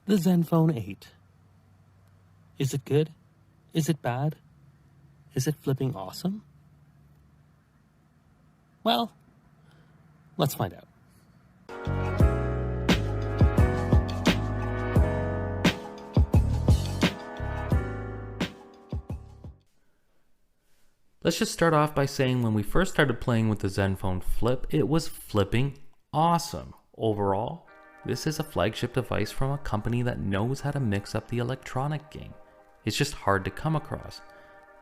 The Zenfone 8. Is it good? Is it bad? Is it flipping awesome? Well, let's find out. Let's just start off by saying when we first started playing with the Zenfone Flip, it was flipping awesome. Overall, this is a flagship device from a company that knows how to mix up the electronic game. It's just hard to come across.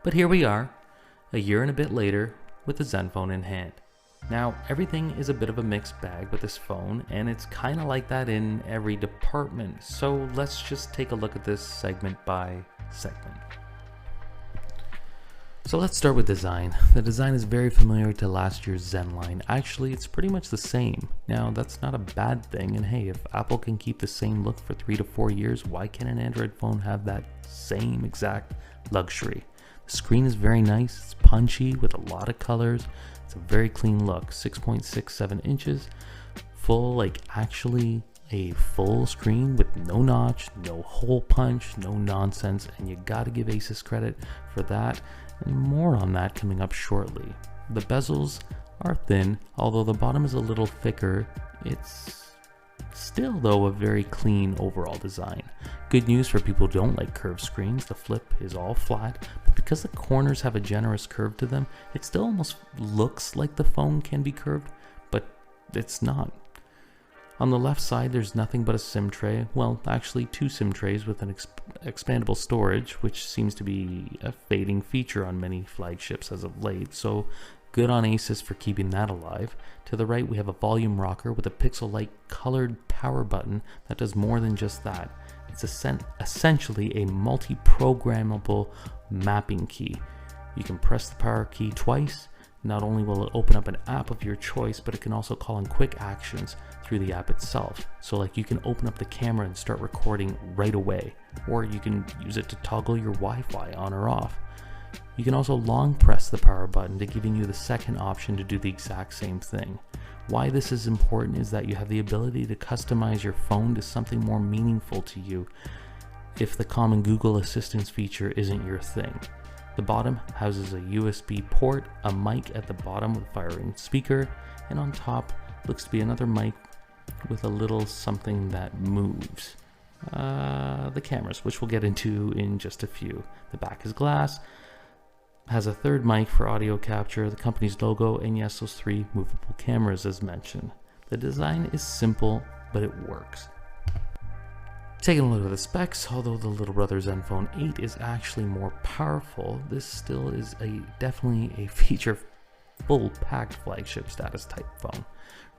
But here we are, a year and a bit later, with the Zenfone in hand. Now, everything is a bit of a mixed bag with this phone, and it's kind of like that in every department. So let's just take a look at this segment by segment. So let's start with design. The design is very familiar to last year's Zen line. Actually, it's pretty much the same. Now, that's not a bad thing, and hey, if Apple can keep the same look for 3 to 4 years, why can't an Android phone have that same exact luxury? The screen is very nice, it's punchy with a lot of colors. It's a very clean look, 6.67 inches, full, like actually a full screen with no notch, no hole punch, no nonsense, and you gotta give Asus credit for that. And more on that coming up shortly. The bezels are thin, although the bottom is a little thicker. It's still, though, a very clean overall design. Good news for people who don't like curved screens. The Flip is all flat, but because the corners have a generous curve to them, it still almost looks like the phone can be curved, but it's not. On the left side, there's nothing but a SIM tray. Well, actually 2 SIM trays with an expandable storage, which seems to be a fading feature on many flagships as of late, so good on Asus for keeping that alive. To the right, we have a volume rocker with a pixel-like colored power button that does more than just that. It's essentially a multi-programmable mapping key. You can press the power key twice. Not only will it open up an app of your choice, but it can also call in quick actions through the app itself. So like you can open up the camera and start recording right away, or you can use it to toggle your Wi-Fi on or off. You can also long press the power button to giving you the second option to do the exact same thing. Why this is important is that you have the ability to customize your phone to something more meaningful to you if the common Google Assistant feature isn't your thing. The bottom houses a USB port, a mic at the bottom with a firing speaker, and on top looks to be another mic with a little something that moves. The cameras, which we'll get into in just a few. The back is glass, has a third mic for audio capture, the company's logo, and yes, those 3 movable cameras as mentioned. The design is simple, but it works. Taking a look at the specs, although the little brother Zenfone 8 is actually more powerful, this still is definitely a feature full packed flagship status type phone.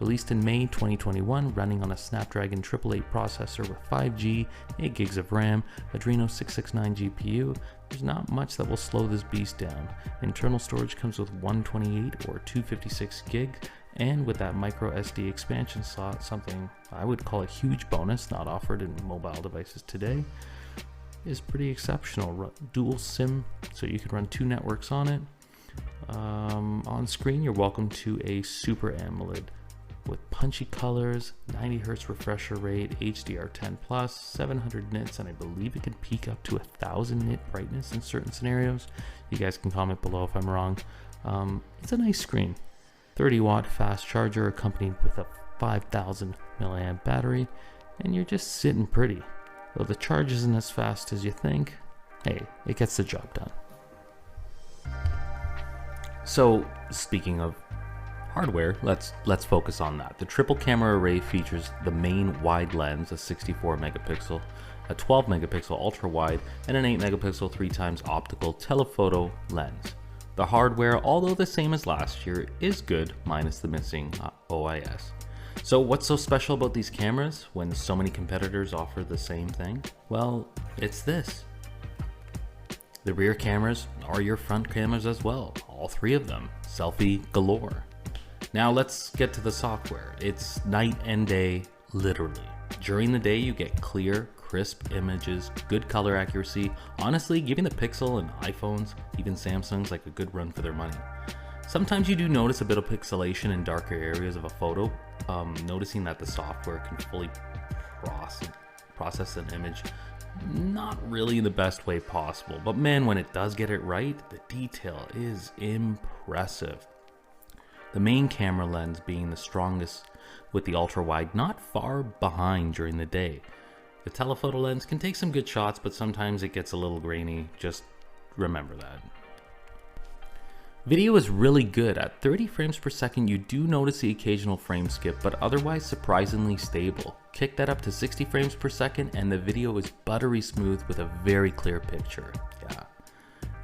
Released in May 2021, running on a Snapdragon 888 processor with 5G, 8 gigs of RAM, Adreno 669 GPU, there's not much that will slow this beast down. Internal storage comes with 128 or 256 gig, and with that micro SD expansion slot, something I would call a huge bonus, not offered in mobile devices today, is pretty exceptional. Dual SIM, so you can run 2 networks on it. On screen, you're welcome to a Super AMOLED with punchy colors, 90 Hz refresher rate, HDR10+, 700 nits, and I believe it can peak up to 1000 nit brightness in certain scenarios. You guys can comment below if I'm wrong. It's a nice screen. 30 watt fast charger accompanied with a 5000 milliamp battery, and you're just sitting pretty. Though the charge isn't as fast as you think, hey, it gets the job done. So speaking of hardware, let's focus on that. The triple camera array features the main wide lens, a 64 megapixel, a 12 megapixel ultra wide, and an 8 megapixel 3x optical telephoto lens. The hardware, although the same as last year, is good, minus the missing OIS. So what's so special about these cameras when so many competitors offer the same thing? Well, it's this. The rear cameras are your front cameras as well, all 3 of them, selfie galore. Now let's get to the software. It's night and day, literally. During the day, you get clear, crisp images, good color accuracy, honestly giving the Pixel and iPhones, even Samsung's, like a good run for their money. Sometimes you do notice a bit of pixelation in darker areas of a photo, noticing that the software can fully process an image not really the best way possible. But man, when it does get it right, the detail is impressive. The main camera lens being the strongest, with the ultra wide not far behind during the day. The telephoto lens can take some good shots, but sometimes it gets a little grainy. Just remember that. Video is really good. At 30 frames per second, you do notice the occasional frame skip, but otherwise surprisingly stable. Kick that up to 60 frames per second and the video is buttery smooth with a very clear picture. Yeah.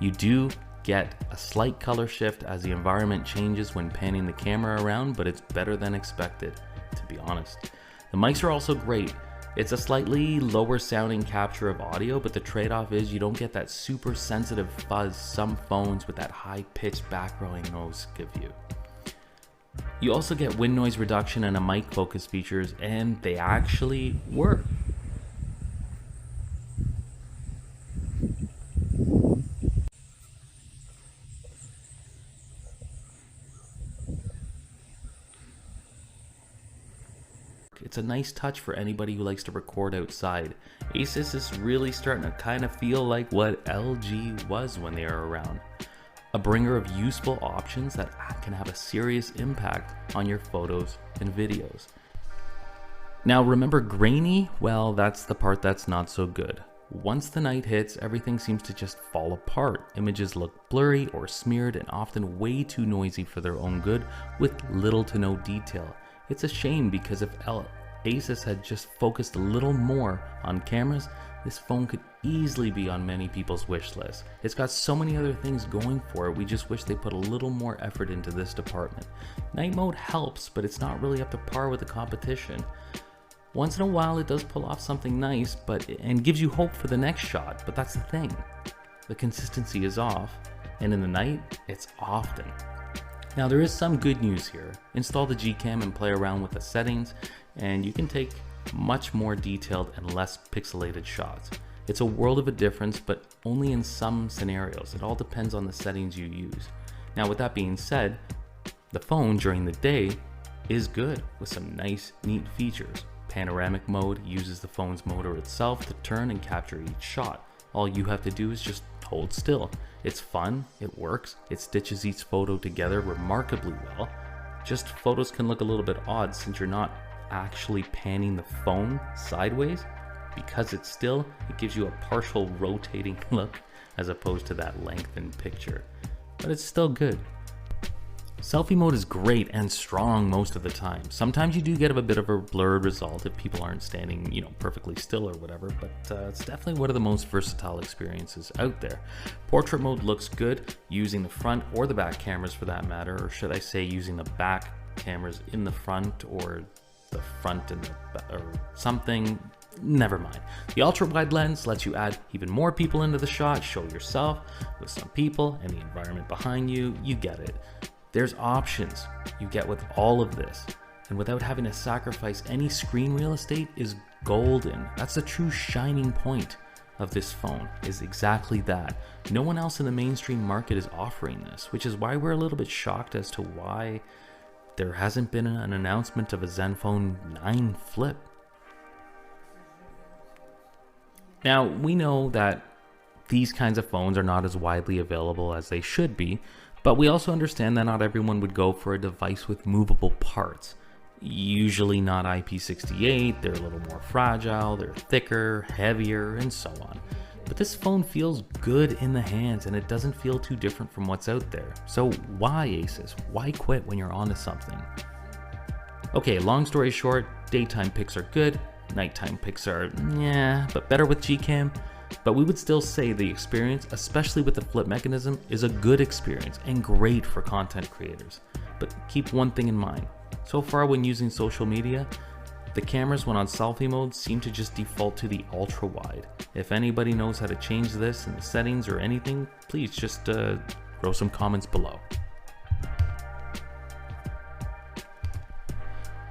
You do get a slight color shift as the environment changes when panning the camera around, but it's better than expected, to be honest. The mics are also great. It's a slightly lower sounding capture of audio, but the trade-off is you don't get that super sensitive fuzz some phones with that high-pitched background noise give you. You also get wind noise reduction and a mic focus features, and they actually work. It's a nice touch for anybody who likes to record outside. Asus is really starting to kind of feel like what LG was when they were around. A bringer of useful options that can have a serious impact on your photos and videos. Now remember, grainy, well, that's the part that's not so good. Once the night hits, everything seems to just fall apart. Images look blurry or smeared and often way too noisy for their own good with little to no detail. It's a shame because if Asus had just focused a little more on cameras, this phone could easily be on many people's wish list. It's got so many other things going for it, we just wish they put a little more effort into this department. Night mode helps, but it's not really up to par with the competition. Once in a while it does pull off something nice and gives you hope for the next shot, but that's the thing. The consistency is off, and in the night, it's often. Now there is some good news here. Install the Gcam and play around with the settings, and you can take much more detailed and less pixelated shots. It's a world of a difference, but only in some scenarios. It all depends on the settings you use. Now with that being said, the phone during the day is good with some nice, neat features. Panoramic mode uses the phone's motor itself to turn and capture each shot. All you have to do is just hold still. It's fun, it works, it stitches each photo together remarkably well. Just photos can look a little bit odd since you're not actually panning the phone sideways. Because it's still, it gives you a partial rotating look as opposed to that lengthened picture. But it's still good. Selfie mode is great and strong most of the time. Sometimes you do get a bit of a blurred result if people aren't standing, perfectly still or whatever, but it's definitely one of the most versatile experiences out there. Portrait mode looks good using the front or the back cameras for that matter, or should I say using the back cameras in the front or the front and or something. Never mind. The ultra wide lens lets you add even more people into the shot, show yourself with some people and the environment behind you. You get it. There's options you get with all of this, and without having to sacrifice any screen real estate is golden. That's the true shining point of this phone, is exactly that. No one else in the mainstream market is offering this, which is why we're a little bit shocked as to why there hasn't been an announcement of a Zenfone 9 Flip. Now, we know that these kinds of phones are not as widely available as they should be, but we also understand that not everyone would go for a device with movable parts. Usually not IP68, they're a little more fragile, they're thicker, heavier, and so on. But this phone feels good in the hands and it doesn't feel too different from what's out there. So why Asus? Why quit when you're onto something? Okay, long story short, daytime pics are good, nighttime pics are yeah, but better with Gcam. But we would still say the experience, especially with the flip mechanism, is a good experience and great for content creators. But keep one thing in mind. So far when using social media, the cameras when on selfie mode seem to just default to the ultra wide. If anybody knows how to change this in the settings or anything, please just throw some comments below.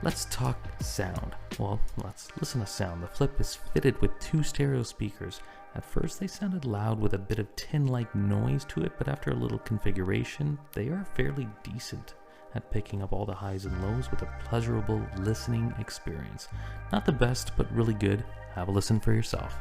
Let's talk sound. Well, let's listen to sound. The Flip is fitted with 2 stereo speakers. At first they sounded loud with a bit of tin-like noise to it, but after a little configuration, they are fairly decent at picking up all the highs and lows with a pleasurable listening experience. Not the best, but really good. Have a listen for yourself.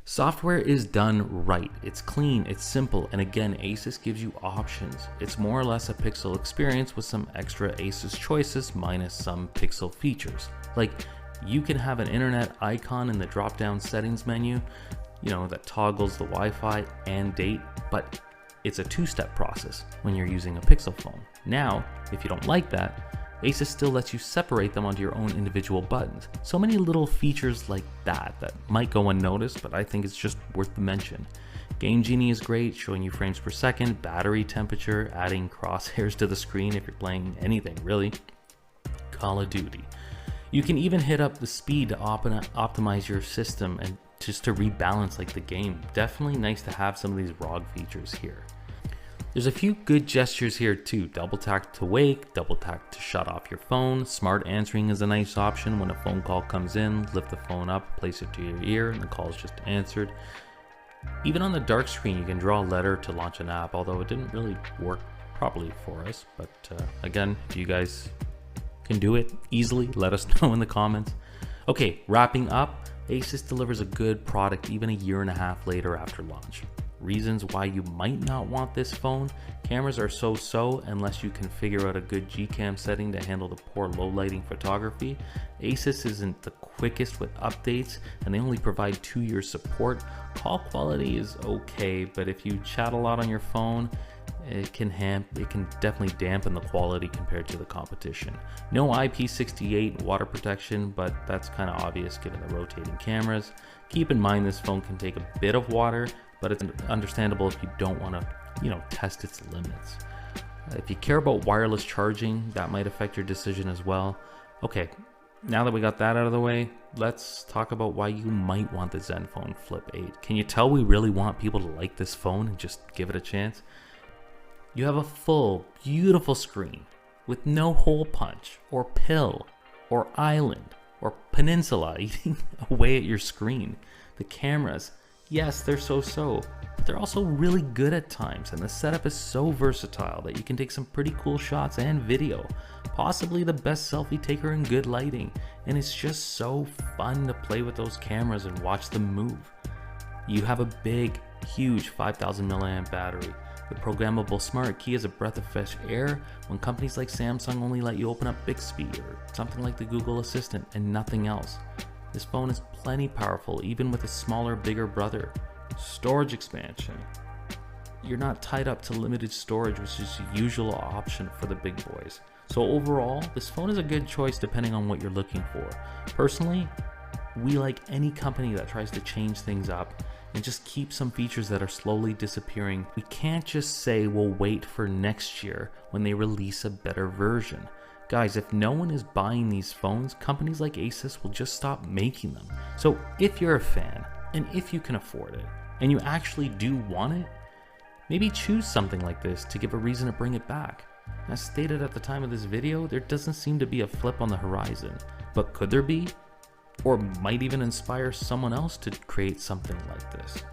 Software is done right. It's clean, it's simple, and again, Asus gives you options. It's more or less a Pixel experience with some extra Asus choices minus some Pixel features. Like, you can have an internet icon in the drop-down settings menu, that toggles the Wi-Fi and date, but it's a two-step process when you're using a Pixel phone. Now, if you don't like that, Asus still lets you separate them onto your own individual buttons. So many little features like that might go unnoticed, but I think it's just worth the mention. Game Genie is great, showing you frames per second, battery temperature, adding crosshairs to the screen if you're playing anything really. Call of Duty. You can even hit up the speed to optimize your system and just to rebalance like the game. Definitely nice to have some of these ROG features here. There's a few good gestures here too. Double tap to wake, double tap to shut off your phone. Smart answering is a nice option. When a phone call comes in, lift the phone up, place it to your ear, and the call is just answered. Even on the dark screen, you can draw a letter to launch an app, although it didn't really work properly for us. But again, if you guys can do it easily, let us know in the comments. Okay, wrapping up, Asus delivers a good product even a year and a half later after launch. Reasons why you might not want this phone: cameras are so-so unless you can figure out a good Gcam setting to handle the poor low lighting photography. Asus isn't the quickest with updates, and they only provide 2-year support. Call quality is okay, but if you chat a lot on your phone, it can definitely dampen the quality compared to the competition. No IP68 water protection, but that's kind of obvious given the rotating cameras. Keep in mind this phone can take a bit of water, but it's understandable if you don't want to, test its limits. If you care about wireless charging, that might affect your decision as well. Okay, now that we got that out of the way, let's talk about why you might want the Zenfone Flip 8. Can you tell we really want people to like this phone and just give it a chance? You have a full, beautiful screen with no hole punch or pill or island or peninsula eating away at your screen. The cameras, yes, they're so-so, but they're also really good at times, and the setup is so versatile that you can take some pretty cool shots and video, possibly the best selfie taker in good lighting, and it's just so fun to play with those cameras and watch them move. You have a big, huge 5000 milliamp battery. The programmable smart key is a breath of fresh air when companies like Samsung only let you open up Bixby or something like the Google Assistant and nothing else. This phone is plenty powerful even with a smaller, bigger brother. Storage expansion. You're not tied up to limited storage, which is the usual option for the big boys. So overall, this phone is a good choice depending on what you're looking for. Personally, we like any company that tries to change things up and just keep some features that are slowly disappearing. We can't just say we'll wait for next year when they release a better version. Guys, if no one is buying these phones, companies like Asus will just stop making them. So if you're a fan, and if you can afford it, and you actually do want it, maybe choose something like this to give a reason to bring it back. As stated at the time of this video, there doesn't seem to be a flip on the horizon, but could there be? Or might even inspire someone else to create something like this.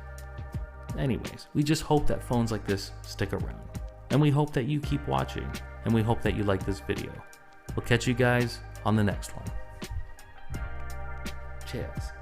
Anyways, we just hope that phones like this stick around. And we hope that you keep watching, and we hope that you like this video. We'll catch you guys on the next one. Cheers.